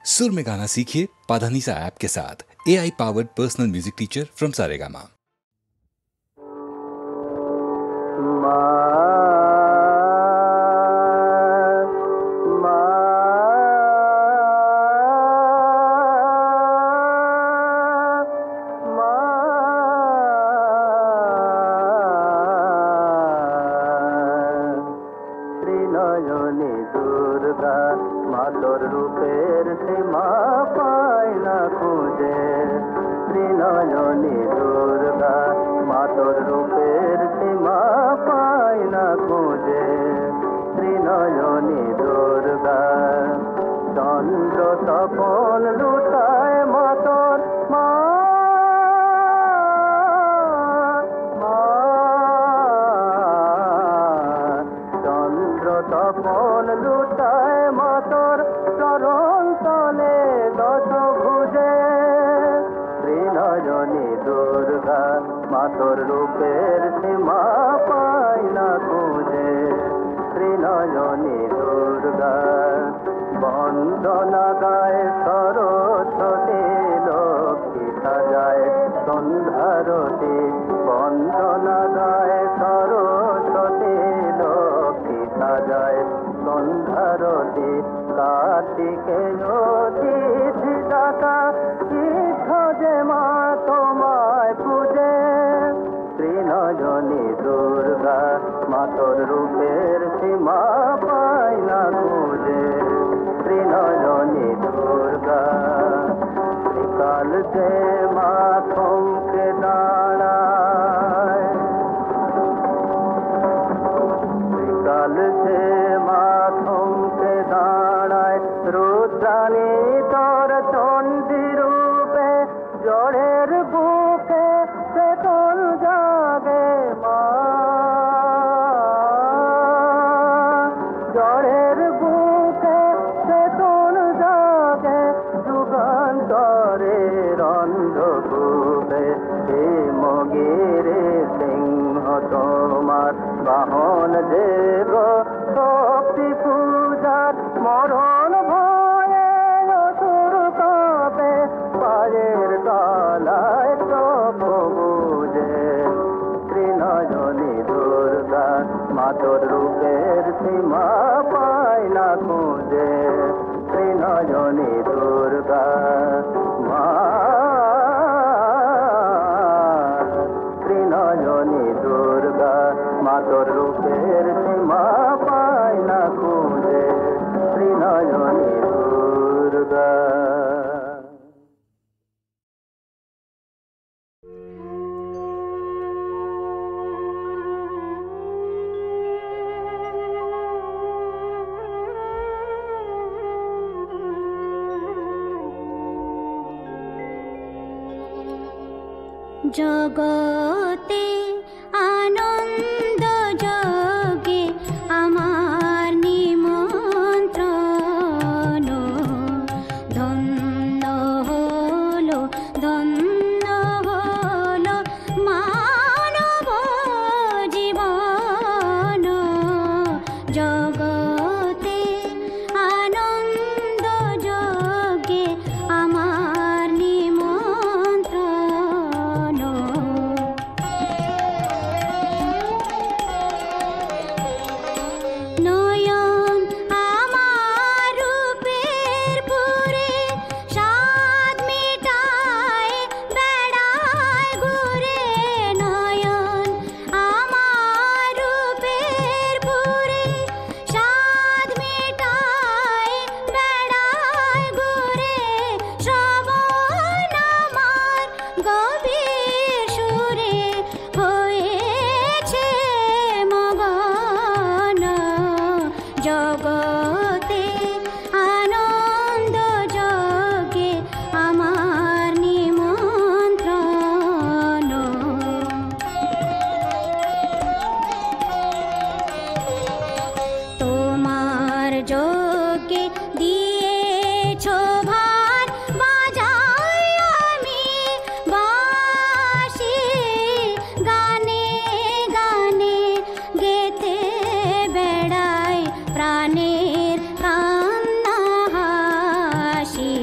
सुर में गाना सीखिए पाधानीसा ऐप के साथ। AI powered personal music teacher from Saregama. জগতে আনন্দ যোগে আমার নিমন্ত্রণ, ধন্য হলো মানব জীবন। জগতে আনন্দ যোগে আমার নিমন্ত্রণ। প্রাণের কান্না হাসি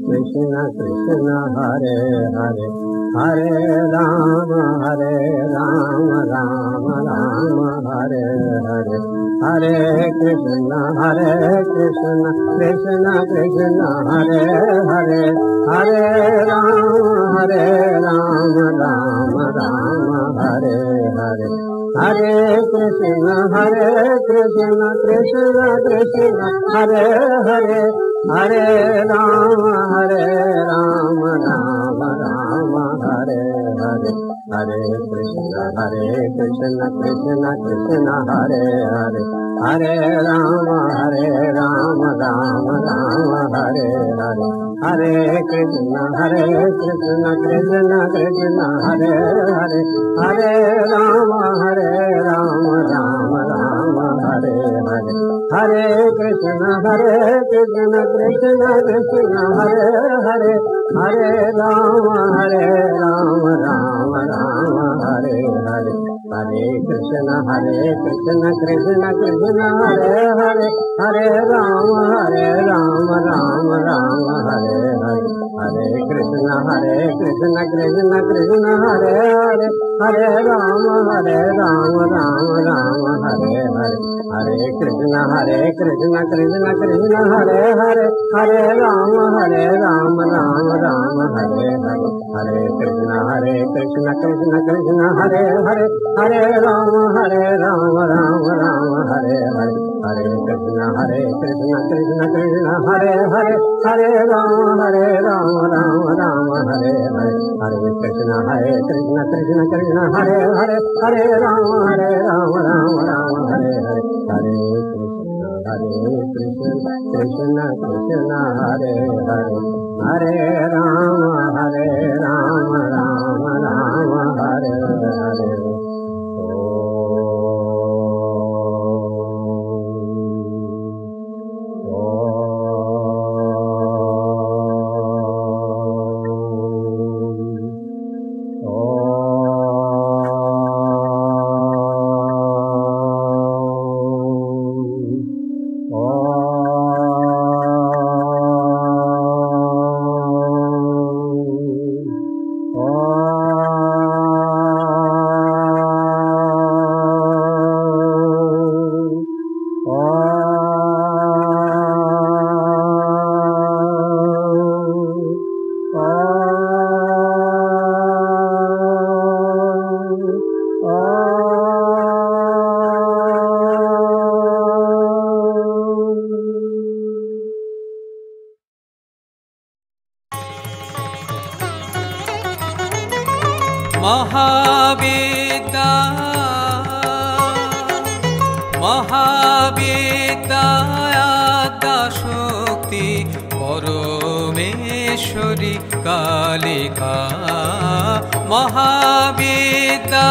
Krishna Krishna Hare Hare Hare Rama Rama Rama Hare Hare Hare Krishna Krishna Krishna Hare Hare Hare Rama Rama Rama Hare Hare Hare Krishna Krishna Krishna Hare Hare Hare Rama Rama Rama Hare Hare Hare Krishna Krishna Krishna Hare Hare Hare Rama Rama Rama Hare Hare Hare Krishna Krishna Krishna Hare Hare Hare Rama Rama Rama Hare Hare Hare Krishna Krishna Krishna Hare Hare Hare Rama Rama Rama Hare Hare Hare Krishna Krishna Krishna Hare Hare Hare Rama Rama Rama Hare Hare Hare Krishna Krishna Krishna Hare Hare Hare Rama Rama Rama Hare Hare Hare Krishna Krishna Krishna Hare Hare Hare Rama Rama Rama Hare Hare Hare Krishna Krishna Krishna Hare Hare Hare Rama Rama Rama Hare Hare Hare Krishna Krishna Krishna Hare Hare Hare Rama Rama Hare Hare Hare Krishna Krishna Krishna Hare Hare Hare Rama Rama Hare Hare Hare Krishna Krishna Krishna Hare Hare Hare Rama Rama Hare Hare মহাবিদ্যাশক্তি Parameshwari Kalika মহাবিদ্যা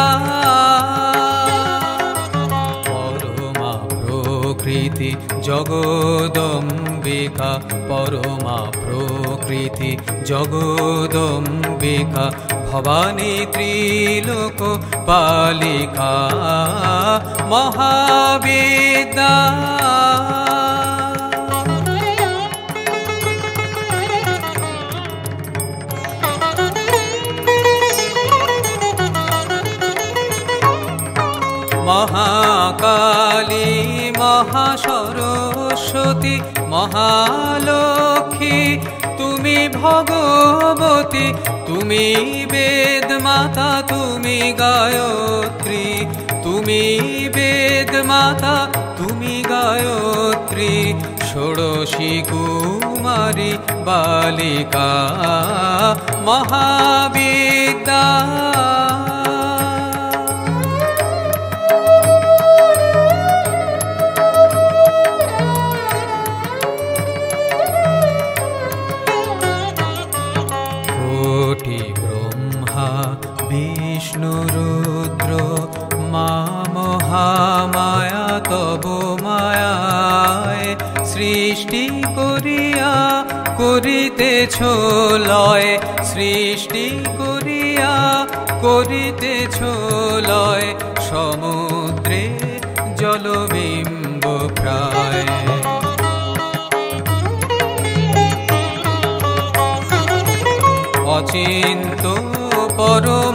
Parama প্রকৃতি জগদম্বিকা পরমা প্রকৃতি জগদম্বিকা ভবানী ত্রিলোক পালিকা মহাবিদ্যা মহাকালী মহাসরস্বতী মহালক্ষ্মী তুমি ভগবতী তুমি বেদ মাতা তুমি গায়ত্রী তুমি বেদ মাতা তুমি গায়ত্রী ষোড়শী কুমারী বালিকা মহাবিদ্যা বিষ্ণু রুদ্র মা মহামায়া তব মায়ায় সৃষ্টি করিয়া করিতেছ লয় সৃষ্টি করিয়া করিতেছ লয় সমুদ্রে জলবিম্ব প্রায় অচিন্ত পরমাত্মারূপিণী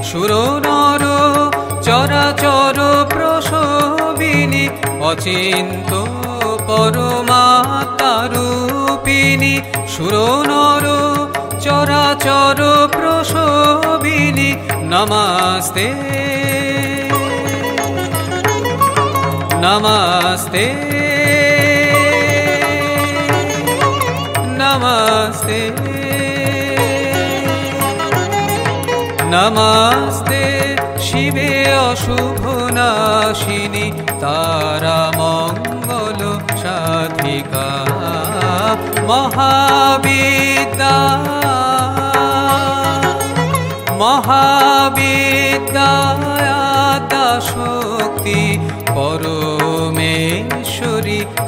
সুরনর চরাচর প্রসবিনী অচিন্ত পরমাত্মারূপিণী সুরনর চরাচর প্রসবিনী নমস্তে নমস্তে নমস্তে নমস্তে শিবে অশুভ নাশিনী তারা মঙ্গল সাধিকা মহাবিদ্যা মহাবিদ্যায়তা শক্তি পরমেশ্বরী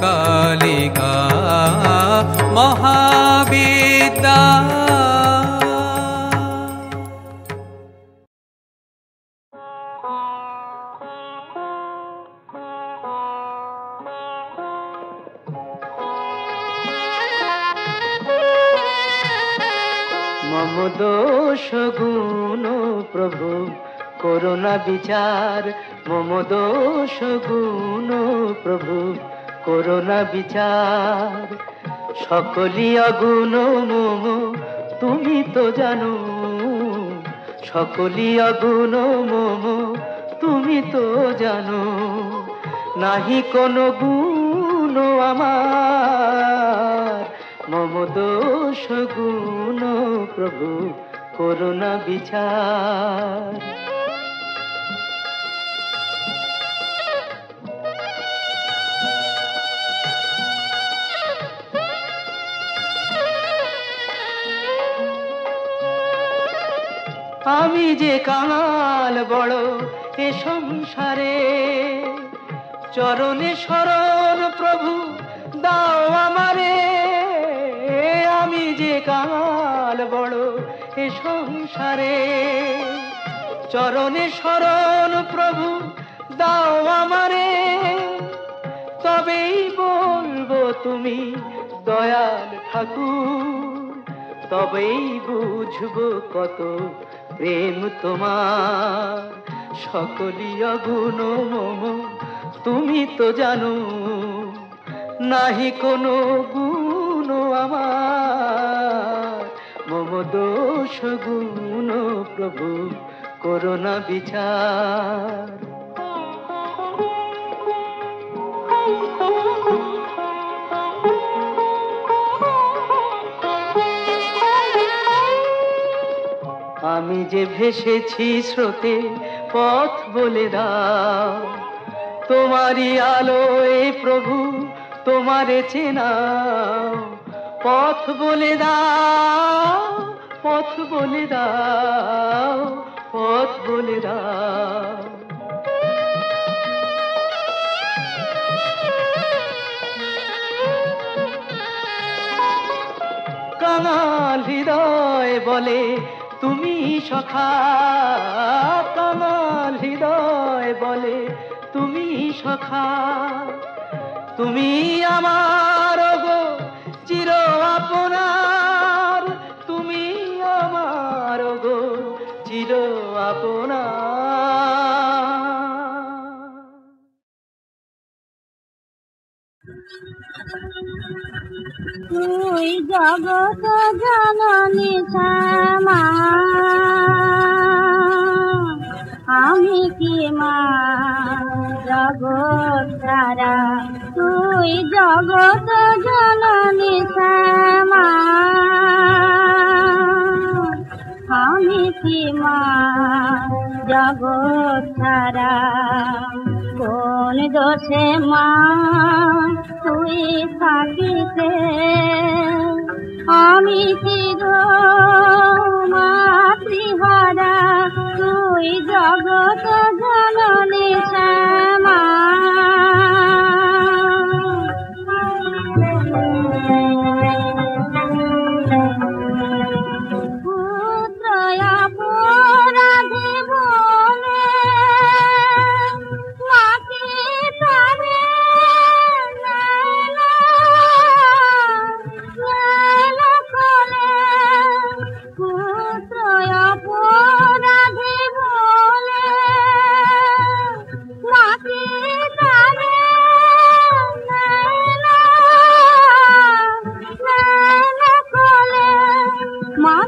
কালিকা মহাবিদ্যা মম দোষ গুণ প্রভু করোনা বিচার মম দোষ গুণ প্রভু করোনা বিচার সকলি অগুণ মম তুমি তো জানো সকলি অগুণ মম তুমি তো জানো নাহি কোনো গুণ আমার মম দোষ গুণ প্রভু করোনা বিচার আমি যে কাঙাল বড় এ সংসারে চরণে শরণ প্রভু দাও আমারে আমি যে কাঙাল বড় এ সংসারে চরণে শরণ প্রভু দাও আমারে তবেই বলবো তুমি দয়াল ঠাকুর তবেই বুঝবো কত প্রেম তোমার সকলি অগুণ মম তুমি তো জানো নাহি কোনো গুণ আমার মম দোষ গুণ প্রভু করোনা বিচার আমি যে ভেসেছি স্রোতে পথ বলে দাও তোমারই আলোয় প্রভু তোমারে চেনাও পথ বলে দাও পথ বলে দাও পথ বলে দাও কাঙাল হৃদয় বলে তুমি সখা কাঙাল হৃদয় বলে তুমি সখা তুমি আমার গো চির আপনার তুমি আমার গো চির আপনার তুই জগত জননী শ্যামা আমি কি মা জগৎ সারা তুই জগত জননী শ্যামা আমি কি মা জগৎ সারা কোন দোষে মা তুই থাকিতে আমি কি গো মাতৃহারা তুই জগত জননী শ্যামা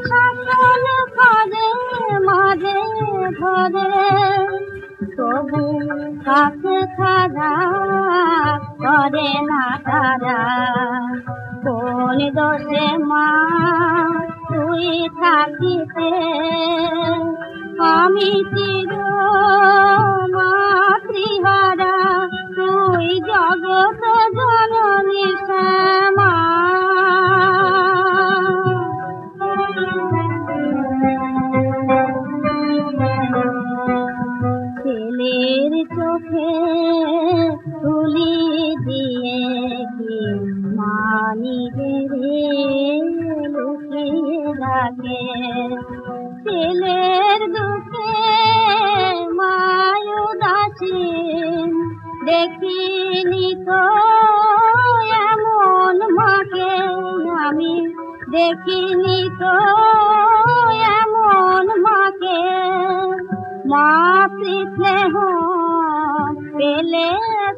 শাসন করে মাঝে ধরে তবু কাছে খাজা করে না তারা কোন দোষে মা তুই থাকিতে আমি চির মাতৃহারা তুই জগৎ জননী শ্যামা ছেলের চোখে তুলি দিয়ে কি মানি রে লুকিয়ে রাখে ছেলের দুঃখে মায়ু দাসী দেখিনি তো এমন মাকে আমি দেখিনি তো এমন মাকে মাতৃস্নেহ পেলে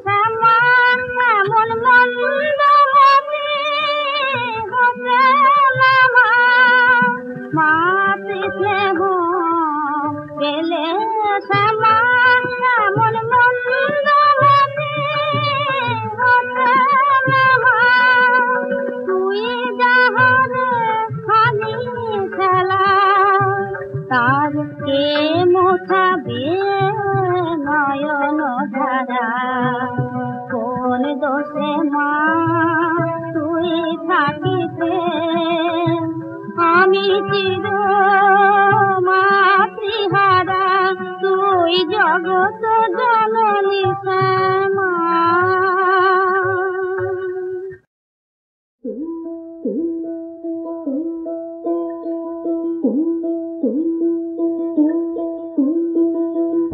সমান এমন মন্দমতি হতে না মাতৃস্নেহ পেলে সমান এমন মন্দমতি হতে না তুই যাহার খালি খেলা তার কে মোছাবে নয়ন ধারা কোন দোষে মা তুই থাকিতে আমি চির মাতৃহারা তুই জগৎ জননী শ্যামা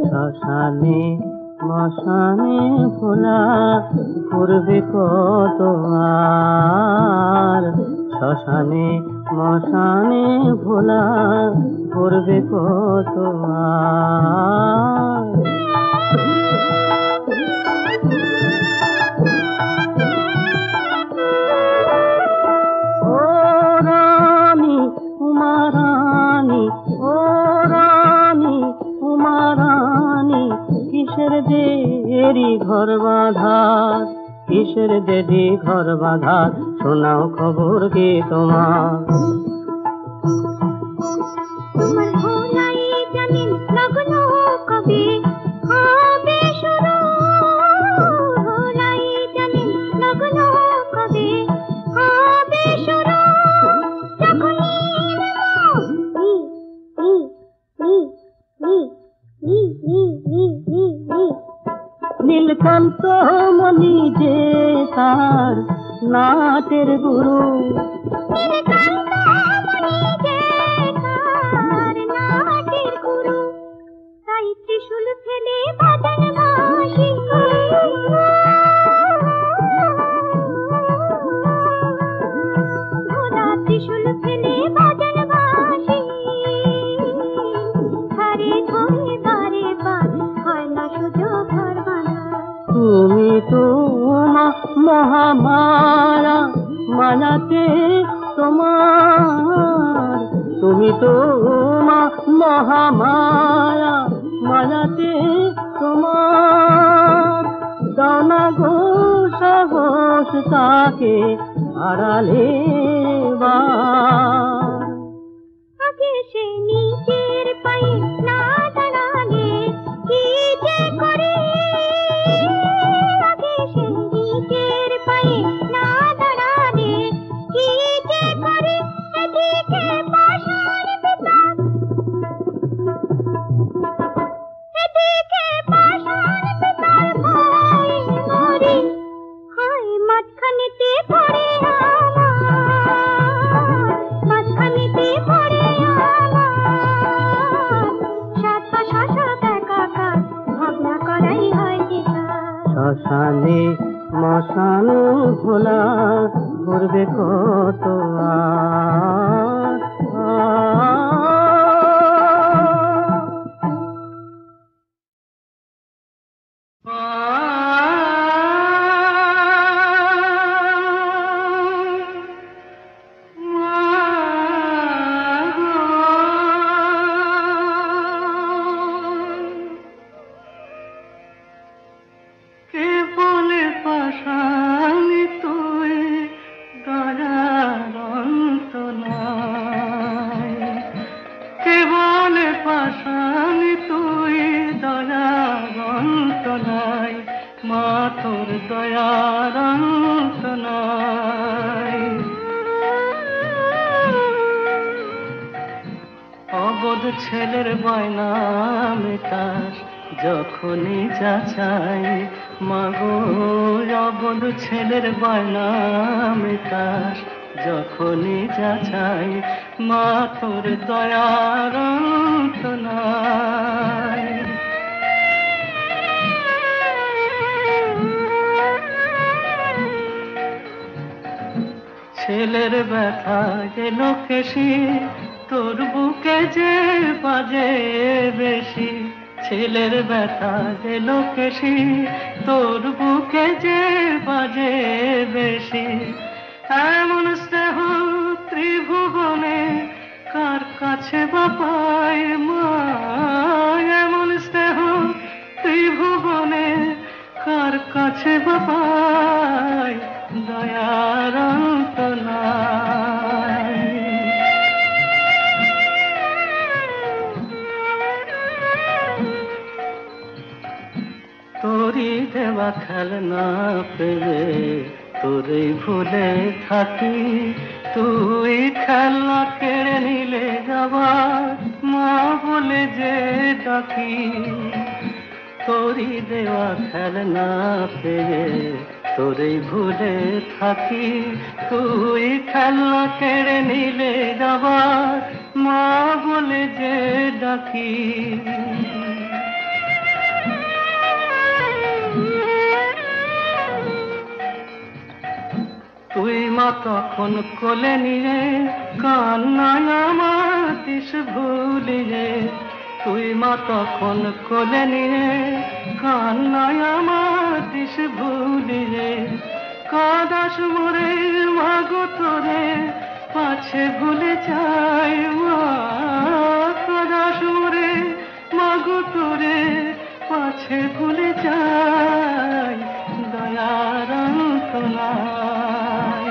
শ্মশানে মশানে ভোলা করবে কত আর শ্মশানে মশানে ভোলা করবে কত আর ও রানী উমারানী ও রানী উমারানী কিসের দেরি ঘর বাঁধার কিসের দেরি ঘর বাঁধার শোনাও খবর কি তোমার তোমার ভোলাই জানেন লগ্ন কবে হবে শুরু ভোলাই জানেন লগ্ন কবে হবে শুরু নীলকান্ত মণি যে তার নাটের গুরু তাই ত্রিশূল ফেলে বাজান বাঁশি ভোলা ত্রিশূল ফেলে বাজান বাঁশি ধারে ধরে বারে বার হয় না সুযোগ ঘর বাঁধা তুমি তো মহামায়া মায়াতে তোমার তুমি তো মহামায়া মায়াতে তোমার দানা গো সাহস তাকে আড়ালে আগে সে নিজের পায়ে না দাঁড়ালে কি যে করে আগে সে নিজের পায়ে না দাঁড়ালে কি যে করে এদিকে পাষাণ পিপাস এদিকে পাষাণ পিপাস ভয়ে মরে হায় মাঝখানেতে পড়ে আমার ছেলের বায়না মেটাস যখনই যাচাই মাগো অবধ ছেলের বায়না মেটাস যখনই যাচাই মা তোর দয়ার অন্ত নাই ছেলের ব্যথা গেল কেশি তোর বুকে যে বাজে বেশি ছেলের ব্যথা গেল কেশি তোর বুকে যে বাজে বেশি এমন স্নেহ ত্রিভুবনে কার কাছে বাপায় মা এমন স্নেহ ত্রিভুবনে কার কাছে বাপায় দয়ার অন্ত নাই তোরই দেওয়া খেলনা পেলে তোরই ভুলে থাকি তুই খেলনা কেড়ে নিলে যাবার মা বলে যে ডাকি তোরই দেওয়া খেলনা পেলে তোরই ভুলে থাকি তুই খেলনা কেড়ে নিলে যাবার মা বলে যে ডাকি তুই মা তখন কোলে নিয়ে কান্নায় আমার দিস ভুলিয়ে তুই মা তখন কোলে নিয়ে কান্নায় আমার দিস ভুলিয়ে কাদাস মোরে মাগো তোরে পাছে ভুলে যাই মা কাদাস মোরে মাগো তোরে পাছে ভুলে যাই দয়ার অন্ত নাই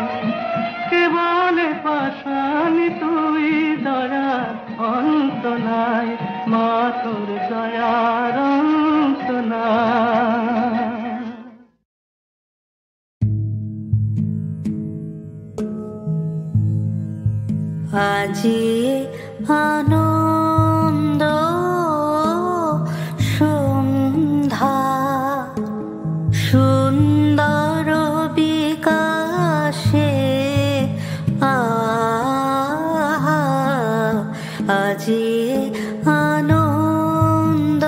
কে বলে পাশানি তুই দয়ার অন্ত নাই মা তোর দয়ার অন্ত নাই আজি আনন্দ সন্ধ্যা সুন্দর বিকাশে আজি আনন্দ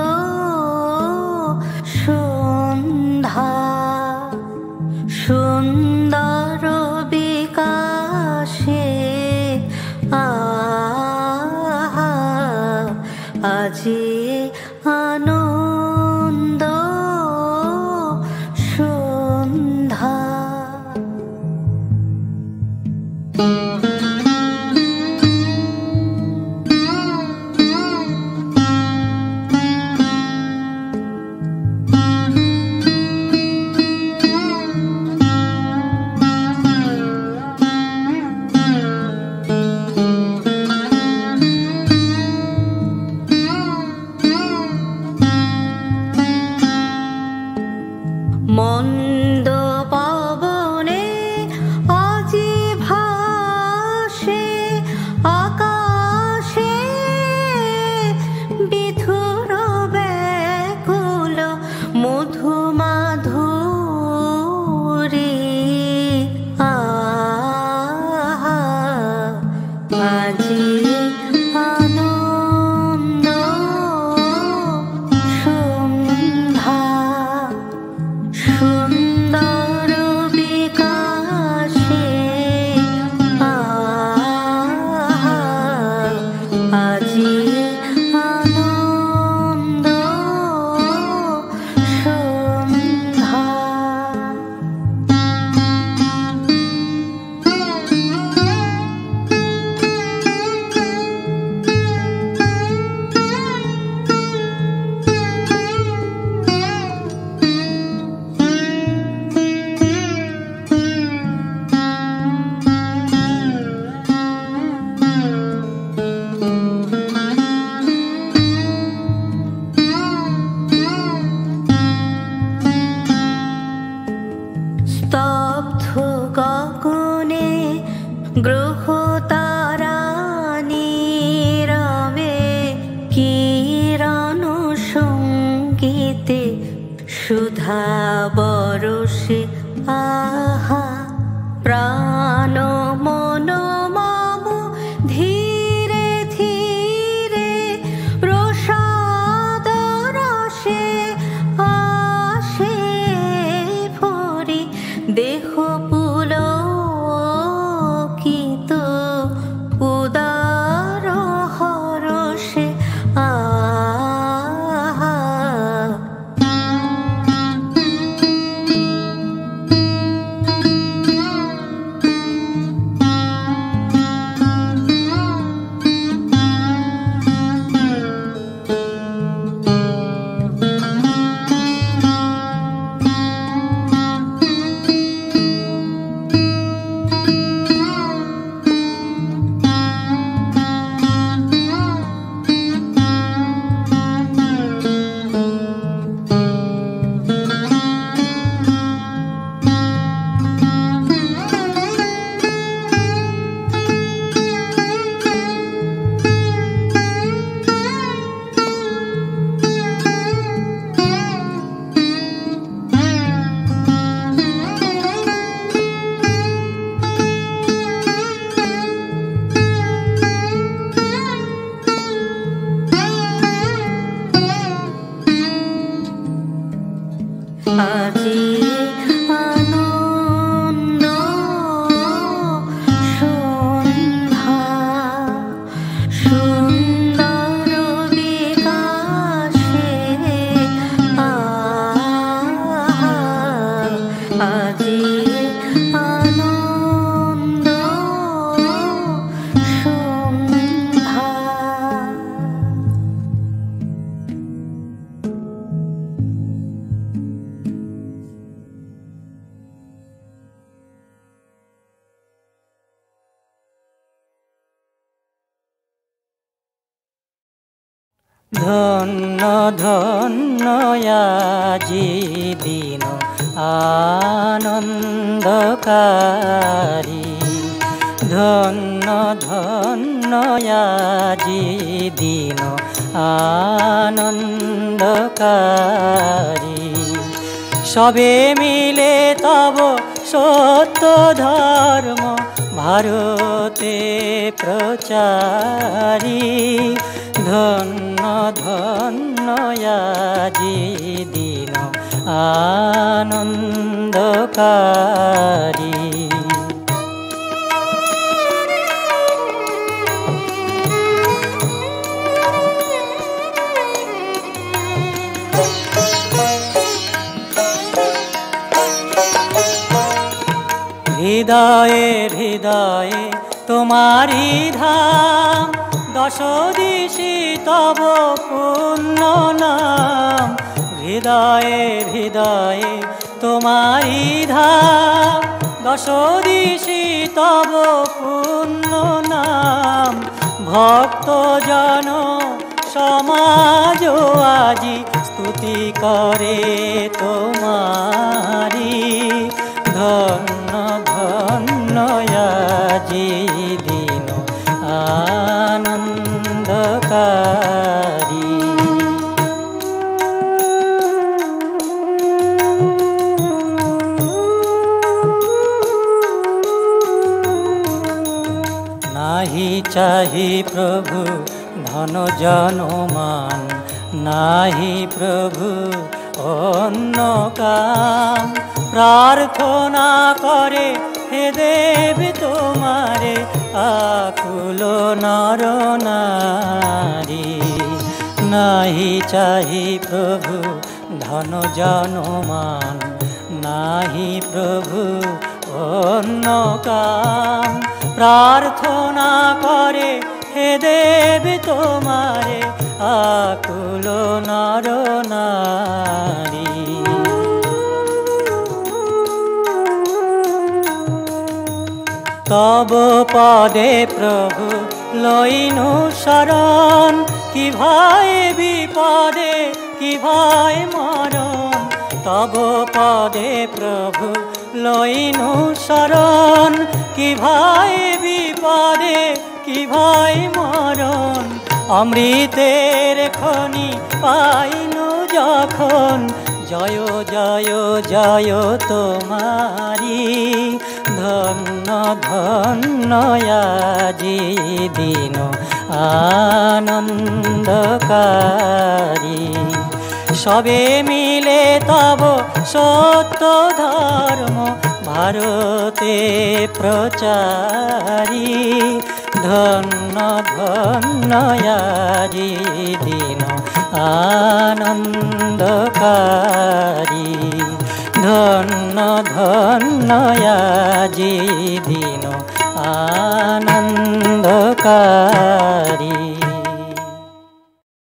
সন্ধ্যা সুন্দর বিকাশে আজি আনন্দ সন্ধ্যা মন্দ পবনে আজি ভাসে আকাশে বিধুর ব্যাকুল মধু মাধুরী আজি আনন্দ সন্ধ্যা সুন্দর বিকাশে আজি আনন্দ সন্ধ্যা স্তব্ধ গগনে গ্রহ তারা নীরবে সুধা বরষে আহা প্রাণ মন মম ধীরে ধীরে প্রসাদ রসে আসে ভরি দেহ পুলকিত উদার হরষে আহা। আজি আনন্দ সন্ধ্যা সুন্দর বিকাশে আজি আনন্দ সন্ধ্যা। ধন্য ধন্য আজি দিন আনন্দকারী, ধন্য ধন্য আজি দিন আনন্দকারী। সবে মিলে তব সত্য ধর্ম ভারতে প্রচারী, ধন্য ধন্য আজি দিন আনন্দকারী। হৃদয়ে হৃদয়ে তোমারি ধাম, দশ দিশি তব পুণ্য নাম। হৃদয়ে হৃদয়ে তোমারি ধাম, দশ দিশি তব পুণ্য নাম। ভক্ত জন সমাজ আজি স্তুতি করে তোমারি, ধন্য ধন্য আজি দিন আনন্দকারী। নাহি চাহি প্রভু ধন জনমান, নাহি প্রভু অন্য কাম। প্রার্থনা করে হে দেব তোমারে আকুল নর নারী। নাহি চাহি প্রভু ধন জনমান, নাহি প্রভু অন্য কাম। প্রার্থনা করে হে দেব তোমারে আকুল নর নারী। তব পদে প্রভু লইনু শরণ, কি ভাই বিপদে কি ভাই মরণ। তব পদে প্রভু লইনু শরণ, কি ভাই বিপদে কি ভাই মরণ। অমৃতের খনি পাইনু যখন, জয় জয় জয় তোমারি ধন্য ধন্য আজি দিন আনন্দকারী সবে মিলে তব সত্য ধর্ম ভারতে প্রচারী ধন্য ধন্য আজি দিন আনন্দকারী ধন্য ধন্য আজি দিন আনন্দকারী।